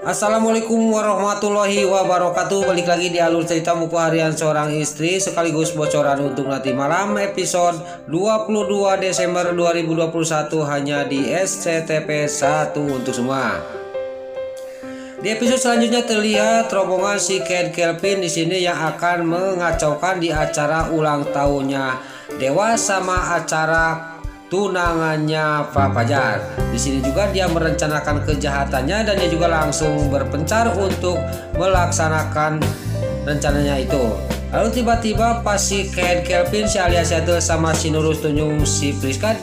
Assalamualaikum warahmatullahi wabarakatuh. Balik lagi di alur cerita buku harian seorang istri sekaligus bocoran untuk nanti malam episode 22 Desember 2021 hanya di SCTP 1 untuk semua. Di episode selanjutnya terlihat rombongan si Ken Kelvin di sini yang akan mengacaukan di acara ulang tahunnya Dewa sama acara tunangannya Pak Fajar. Di sini juga dia merencanakan kejahatannya dan dia juga langsung berpencar untuk melaksanakan rencananya itu. Lalu tiba-tiba pas si Ken Kelvin si alias Yatel sama si Nurul Tunjung si Priska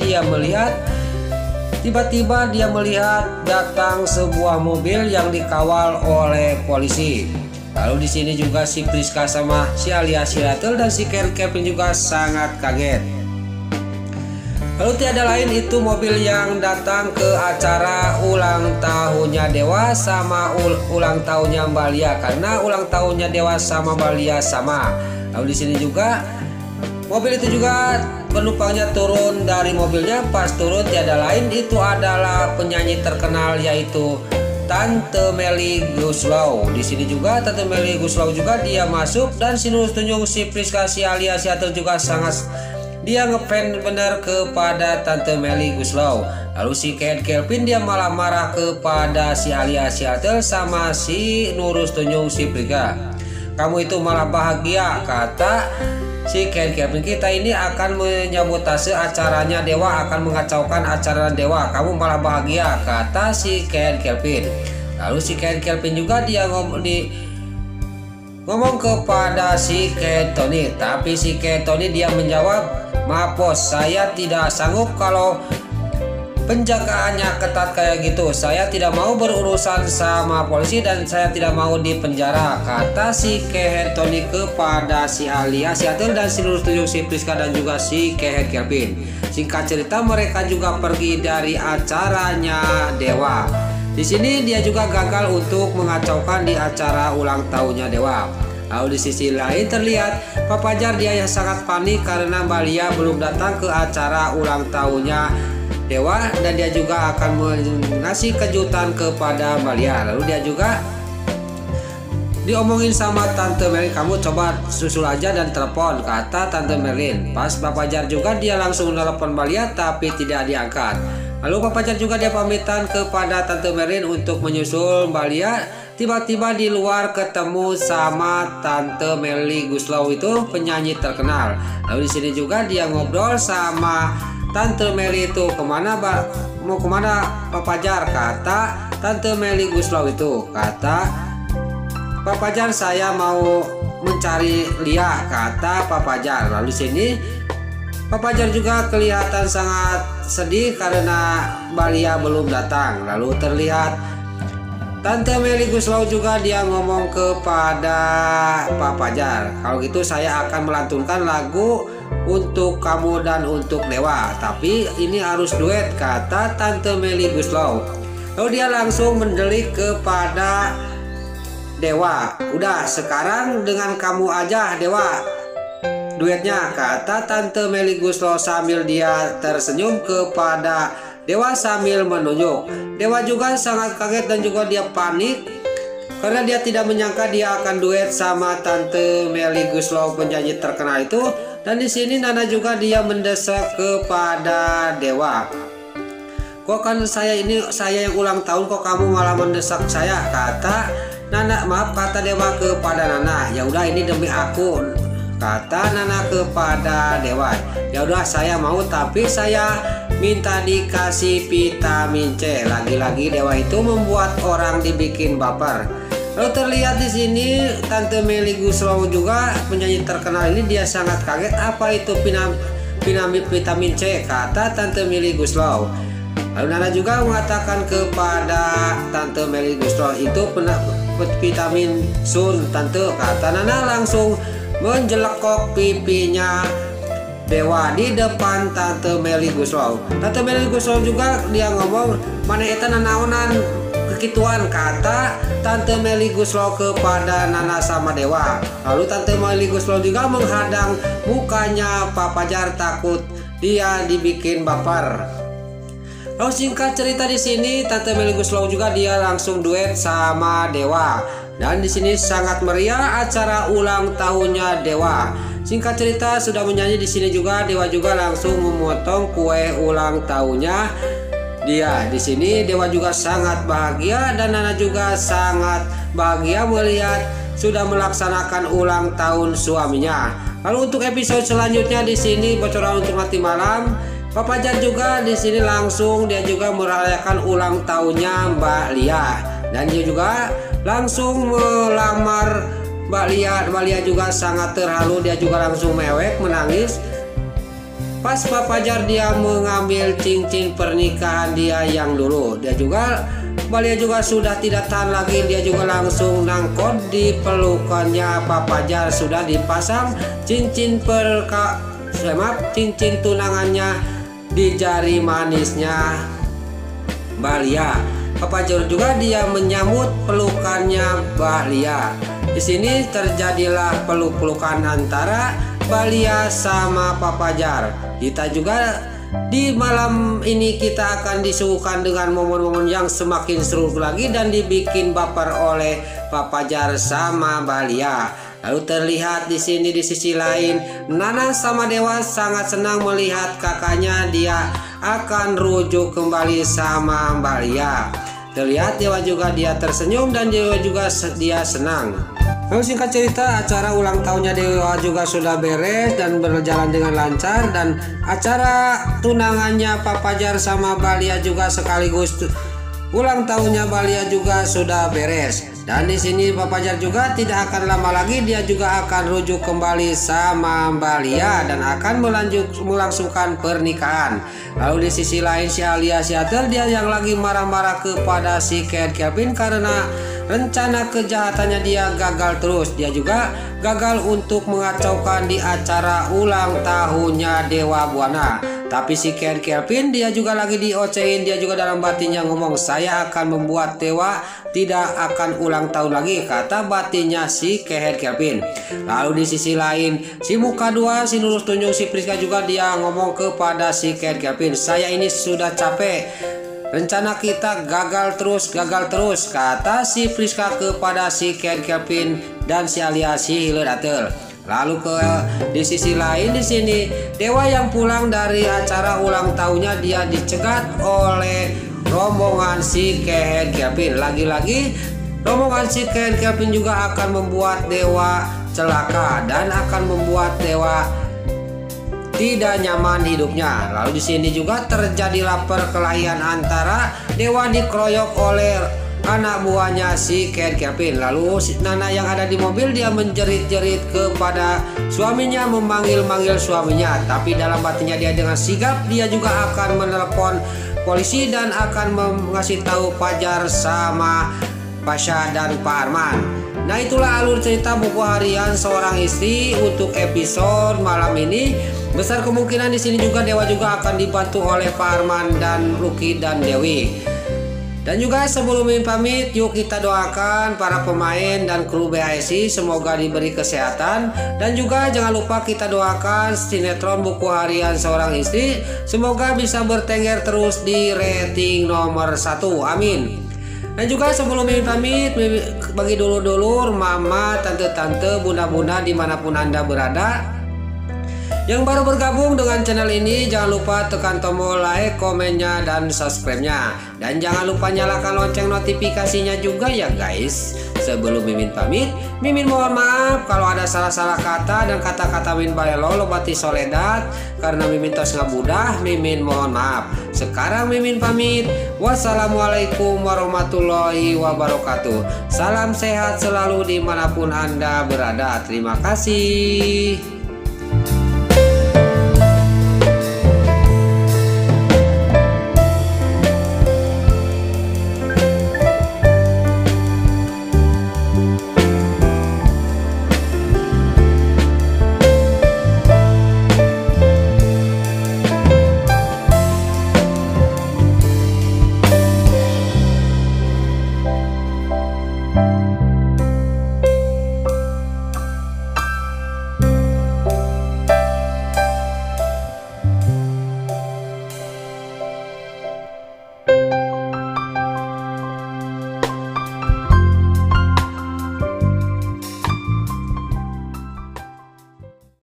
tiba-tiba dia melihat datang sebuah mobil yang dikawal oleh polisi. Lalu di sini juga si Priska sama si alias Yatel dan si Ken Kelvin juga sangat kaget. Lalu tiada lain itu mobil yang datang ke acara ulang tahunnya Dewa sama ulang tahunnya Mbak Lia, karena ulang tahunnya Dewa sama Mbak Lia sama. Lalu di sini juga mobil itu juga penumpangnya turun dari mobilnya. Pas turun tiada lain itu adalah penyanyi terkenal yaitu Tante Melly Goeslaw. Di sini juga Tante Melly Goeslaw juga dia masuk dan si Nurul Tunjung si Priska si alias Yatel juga sangat dia ngefans benar kepada Tante Melly Goeslaw. Lalu si Ken Kelvin dia malah marah kepada si alias Yatel sama si Nurul Tunjung si Priska. Kamu itu malah bahagia, kata si Ken Kelvin. Kita ini akan menyabotase acaranya Dewa, akan mengacaukan acara Dewa. Kamu malah bahagia, kata si Ken Kelvin. Lalu si Ken Kelvin juga dia ngomong kepada si Ken Tony, tapi si Ken Tony dia menjawab, maaf bos, saya tidak sanggup kalau penjagaannya ketat kayak gitu. Saya tidak mau berurusan sama polisi dan saya tidak mau di penjara, kata si Ken Tony kepada si alias Yatel dan si Nurul Tunjung si Priska dan juga si Ken Kelvin. Singkat cerita mereka juga pergi dari acaranya Dewa. Di sini dia juga gagal untuk mengacaukan di acara ulang tahunnya Dewa. Lalu di sisi lain terlihat Pak Fajar dia yang sangat panik karena Mbak Lia belum datang ke acara ulang tahunnya Dewa dan dia juga akan mengasih kejutan kepada Mbak Lia. Lalu dia juga diomongin sama Tante Merlin, kamu coba susul aja dan telepon, kata Tante Merlin. Pas Pak Fajar juga dia langsung telepon Mbak Lia tapi tidak diangkat. Lalu Pak Fajar juga dia pamitan kepada Tante Merlin untuk menyusul Mbak Lia. Tiba-tiba di luar ketemu sama Tante Melly Goeslaw itu penyanyi terkenal. Lalu di sini juga dia ngobrol sama Tante Melly itu, mau kemana Pak Fajar, kata Tante Melly Goeslaw itu. Kata Pak Fajar, saya mau mencari Lia, kata Pak Fajar. Lalu di sini Pak Fajar juga kelihatan sangat sedih karena Mbak Lia belum datang. Lalu terlihat Tante Melly Goeslaw juga dia ngomong kepada Pak Fajar, kalau gitu saya akan melantunkan lagu untuk kamu dan untuk Dewa, tapi ini harus duet, kata Tante Melly Goeslaw. Lalu dia langsung mendelik kepada Dewa, udah sekarang dengan kamu aja Dewa duetnya, kata Tante Melly Goeslaw sambil dia tersenyum kepada Dewa sambil menunjuk. Dewa juga sangat kaget dan juga dia panik karena dia tidak menyangka dia akan duet sama Tante Melly Goeslaw penyanyi terkenal itu. Dan di sini Nana juga dia mendesak kepada Dewa, kok kan saya yang ulang tahun kok kamu malah mendesak saya, kata Nana. Maaf, kata Dewa kepada Nana, ya udah ini demi aku, kata Nana kepada Dewa. Ya udah saya mau, tapi saya minta dikasih vitamin C. Lagi-lagi Dewa itu membuat orang dibikin baper. Lalu terlihat di sini Tante Melly Goeslaw juga penyanyi terkenal ini dia sangat kaget, apa itu vitamin C, kata Tante Melly Goeslaw. Lalu Nana juga mengatakan kepada Tante Melly Goeslaw itu vitamin sun tante, kata Nana langsung menjelekok pipinya Dewa di depan Tante Melly Goeslaw. Tante Melly Goeslaw juga dia ngomong, mana eta nanaonan kekituan, kata Tante Melly Goeslaw kepada Nana sama Dewa. Lalu Tante Melly Goeslaw juga menghadang mukanya Pak Fajar takut dia dibikin baper. Lalu singkat cerita di sini Tante Meli Guslow juga dia langsung duet sama Dewa. Dan di sini sangat meriah acara ulang tahunnya Dewa. Singkat cerita sudah menyanyi di sini juga Dewa juga langsung memotong kue ulang tahunnya dia. Di sini Dewa juga sangat bahagia dan Nana juga sangat bahagia melihat sudah melaksanakan ulang tahun suaminya. Lalu untuk episode selanjutnya di sini bocoran untuk nanti malam, Papa Jar juga di sini langsung dia juga merayakan ulang tahunnya Mbak Lia dan dia juga langsung melamar Mbak Lia. Mbak Lia juga sangat terharu, dia juga langsung mewek menangis. Pas Papa Jar dia mengambil cincin pernikahan dia yang dulu, dia juga Mbak Lia juga sudah tidak tahan lagi, dia juga langsung nangkot di pelukannya Papa Jar. Sudah dipasang cincin cincin tunangannya di jari manisnya Mbak Lia. Papa Jar juga dia menyambut pelukannya Mbak Lia. Di sini terjadilah peluk-pelukan antara Mbak Lia sama Papa Jar. Kita juga di malam ini kita akan disuguhkan dengan momen-momen yang semakin seru lagi dan dibikin baper oleh Papa Jar sama Mbak Lia. Lalu terlihat di sini di sisi lain Nana sama Dewa sangat senang melihat kakaknya dia akan rujuk kembali sama Mbak Lia. Terlihat Dewa juga dia tersenyum dan Dewa juga dia senang. Lalu singkat cerita acara ulang tahunnya Dewa juga sudah beres dan berjalan dengan lancar, dan acara tunangannya Papa Jar sama Mbak Lia juga sekaligus ulang tahunnya Mbak Lia juga sudah beres. Dan di sini Papa Jar juga tidak akan lama lagi dia juga akan rujuk kembali sama Mbak Lia dan akan melangsungkan pernikahan. Lalu di sisi lain si Alia Seattle dia yang lagi marah-marah kepada si Kevin karena rencana kejahatannya dia gagal terus. Dia juga gagal untuk mengacaukan di acara ulang tahunnya Dewa Buana. Tapi si Kevin dia juga lagi diocehin, dia juga dalam batinnya ngomong, saya akan membuat Dewa tidak akan ulang tahun lagi, kata batinnya si Kevin. Lalu di sisi lain si muka dua, si Nurul Tunjung, si Priska juga dia ngomong kepada si Kevin, saya ini sudah capek, rencana kita gagal terus, kata si Priska kepada si Kevin dan si Alia si Hiledatel. Lalu di sisi lain di sini Dewa yang pulang dari acara ulang tahunnya dia dicegat oleh rombongan si Kevin. Lagi-lagi rombongan si Kevin juga akan membuat Dewa celaka dan akan membuat Dewa tidak nyaman hidupnya. Lalu di sini juga terjadilah perkelahian antara Dewa dikeroyok oleh anak buahnya si Kevin. Lalu Nana yang ada di mobil dia menjerit-jerit kepada suaminya, memanggil-manggil suaminya, tapi dalam batinnya dia dengan sigap dia juga akan menelepon polisi dan akan mengasih tahu Fajar sama Pasha dan Pak Arman. Nah itulah alur cerita buku harian seorang istri untuk episode malam ini. Besar kemungkinan di sini juga Dewa juga akan dibantu oleh Pak Arman dan Lucky dan Dewi. Dan juga sebelum pamit, yuk kita doakan para pemain dan kru BHSI semoga diberi kesehatan. Dan juga jangan lupa kita doakan sinetron buku harian seorang istri semoga bisa bertengger terus di rating nomor 1. Amin. Dan juga sebelum pamit, bagi dulur-dulur, mama, tante-tante, bunda-bunda dimanapun Anda berada yang baru bergabung dengan channel ini, jangan lupa tekan tombol like, komennya, dan subscribe-nya. Dan jangan lupa nyalakan lonceng notifikasinya juga ya guys. Sebelum Mimin pamit, Mimin mohon maaf kalau ada salah-salah kata dan kata-kata Min balelo lobati soledad. Karena Mimin tos ngabudah, Mimin mohon maaf. Sekarang Mimin pamit. Wassalamualaikum warahmatullahi wabarakatuh. Salam sehat selalu dimanapun Anda berada. Terima kasih.